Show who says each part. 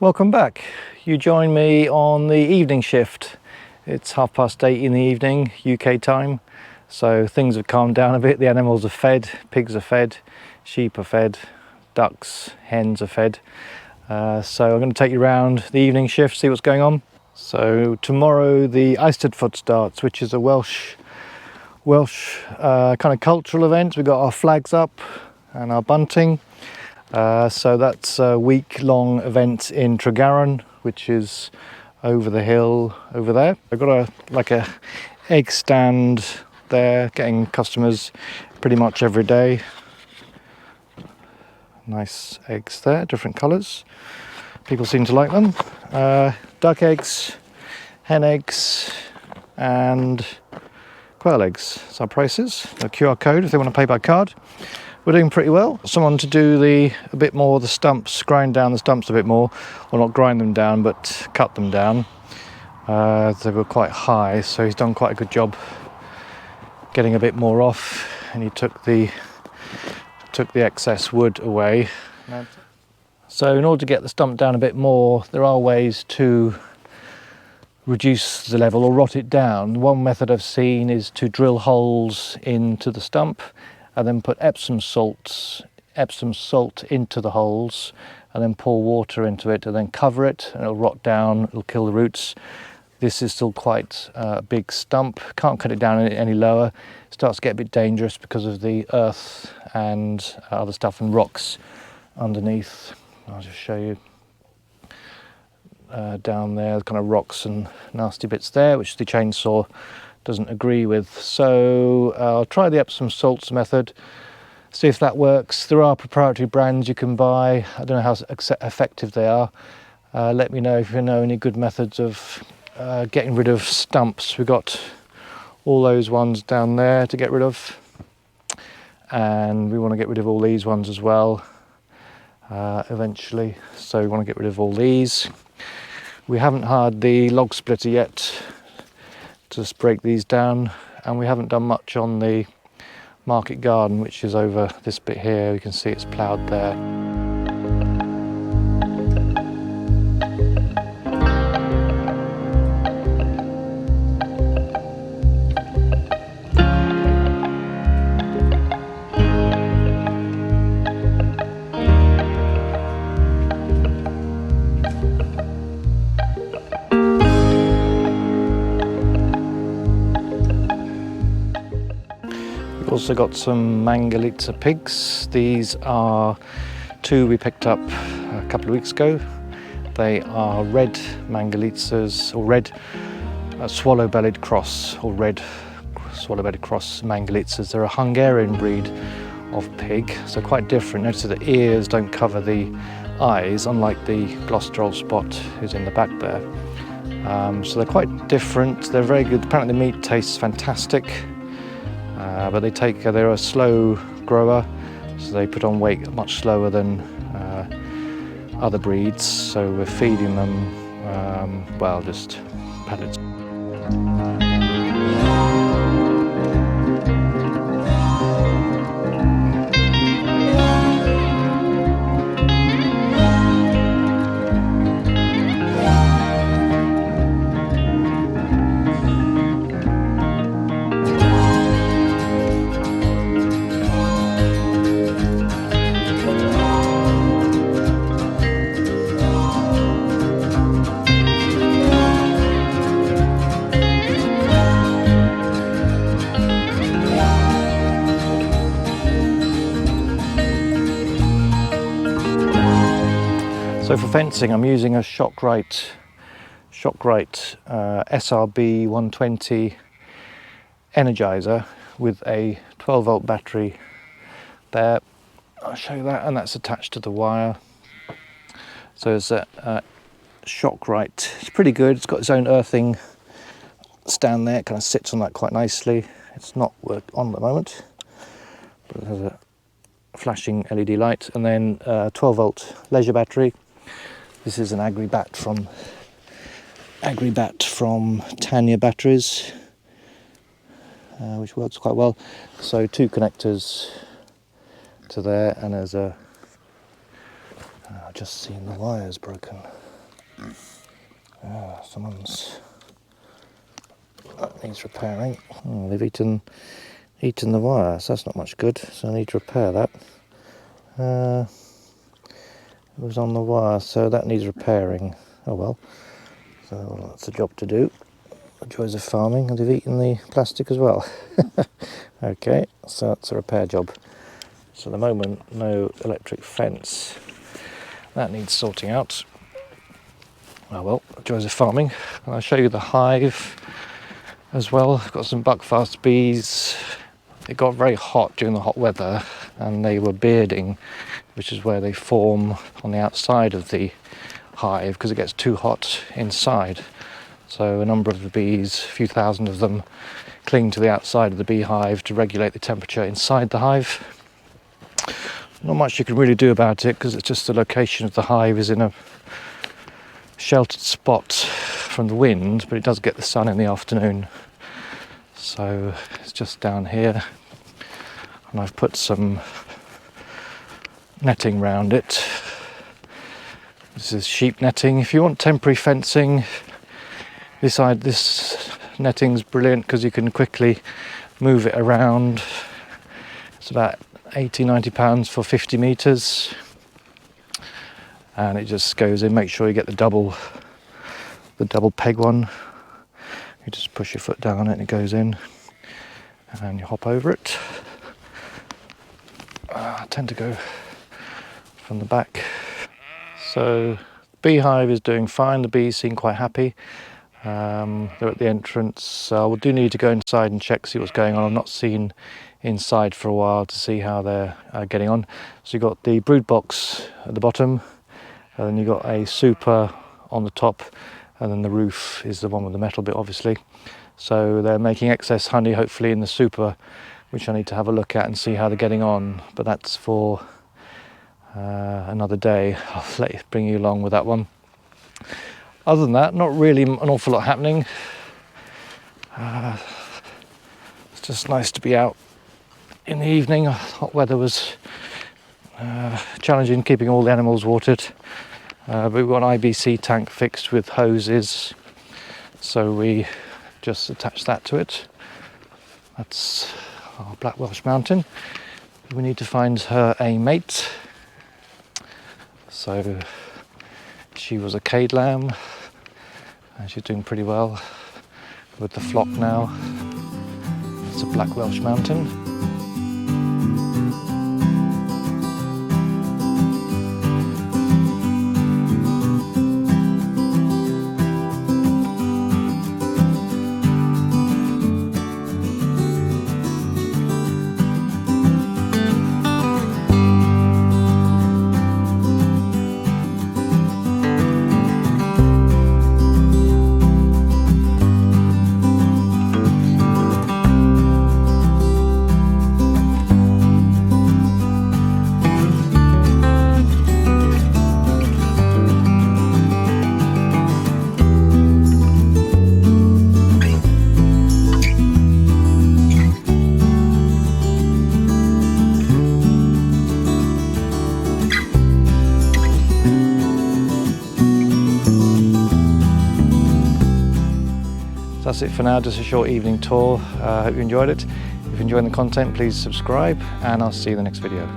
Speaker 1: Welcome back. You join me on the evening shift. It's 8:30 in the evening, UK time. So things have calmed down a bit. The animals are fed, pigs are fed, sheep are fed, ducks, hens are fed. So I'm going to take you around the evening shift, see what's going on. So tomorrow the Eisteddfod starts, which is a Welsh kind of cultural event. We've got our flags up and our bunting. So that's a week-long event in Tregaron, which is over the hill over there. I've got a egg stand there, getting customers pretty much every day. Nice eggs there, different colours. People seem to like them. Duck eggs, hen eggs, and quail eggs. That's our prices. The QR code if they want to pay by card. We're doing pretty well. Someone to do a bit more the stumps, grind down the stumps a bit more, or not grind them down, but cut them down. They were quite high, so he's done quite a good job getting a bit more off, and he took the excess wood away. So in order to get the stump down a bit more, there are ways to reduce the level or rot it down. One method I've seen is to drill holes into the stump and then put Epsom salt into the holes, and then pour water into it and then cover it, and it'll rot down, it'll kill the roots. This is still quite a big stump. Can't cut it down any lower. It starts to get a bit dangerous because of the earth and other stuff and rocks underneath. I'll just show you down there, kind of rocks and nasty bits there, which the chainsaw doesn't agree with. So I'll try the Epsom salts method, see if that works. There are proprietary brands you can buy. I don't know how effective they are. Let me know if you know any good methods of getting rid of stumps. We've got all those ones down there to get rid of, and we want to get rid of all these ones as well eventually. So we want to get rid of all these. We haven't had the log splitter yet to just break these down, and we haven't done much on the market garden, which is over this bit here. You can see it's ploughed there. Also got some Mangalitsa pigs. These are two we picked up a couple of weeks ago. They are red Mangalitsas, or red swallow-bellied cross, or red swallow-bellied cross Mangalitsas. They're a Hungarian breed of pig, so quite different. Notice that the ears don't cover the eyes, unlike the Gloucester spot who's in the back there. So they're quite different. They're very good. Apparently the meat tastes fantastic. But they're a slow grower, so they put on weight much slower than other breeds. So we're feeding them, just pellets. So for fencing, I'm using a Shockrite SRB 120 Energizer with a 12-volt battery there. I'll show you that, and that's attached to the wire. So it's a Shockrite. It's pretty good. It's got its own earthing stand there. It kind of sits on that quite nicely. It's not on at the moment, but it has a flashing LED light, and then 12-volt leisure battery. This is an Agribat from Tanya batteries, which works quite well. So two connectors to there, and there's a I've just seen the wires broken. That needs repairing. They've eaten the wire, so that's not much good. So I need to repair that. It was on the wire, so that needs repairing. Oh well. So that's a job to do. The joys of farming, and they've eaten the plastic as well. Okay, so that's a repair job. So at the moment, no electric fence. That needs sorting out. Oh well, joys of farming. And I'll show you the hive as well. I've got some buckfast bees. It got very hot during the hot weather and they were bearding, which is where they form on the outside of the hive because it gets too hot inside. So a number of the bees, a few thousand of them, cling to the outside of the beehive to regulate the temperature inside the hive. Not much you can really do about it because it's just the location of the hive is in a sheltered spot from the wind, but it does get the sun in the afternoon. So it's just down here, and I've put some netting round it. This is sheep netting. If you want temporary fencing, this netting's brilliant because you can quickly move it around. It's about £80–90 for 50 metres, and it just goes in. Make sure you get the double peg one. You just push your foot down it and it goes in, and you hop over it. I tend to go from the back. So beehive is doing fine. The bees seem quite happy. They're at the entrance. We do need to go inside and check, see what's going on. I've not seen inside for a while to see how they're getting on. So you've got the brood box at the bottom, and then you've got a super on the top, and then the roof is the one with the metal bit, obviously. So they're making excess honey, hopefully, in the super, which I need to have a look at and see how they're getting on. But that's for another day. I'll bring you along with that one. Other than that, not really an awful lot happening. It's just nice to be out in the evening. Hot weather was challenging keeping all the animals watered. But we've got an IBC tank fixed with hoses, so we just attach that to it. That's our Black Welsh Mountain. We need to find her a mate. So she was a cade lamb, and she's doing pretty well with the flock now. It's a Black Welsh Mountain. That's it for now, just a short evening tour. I hope you enjoyed it. If you're enjoying the content, please subscribe, and I'll see you in the next video.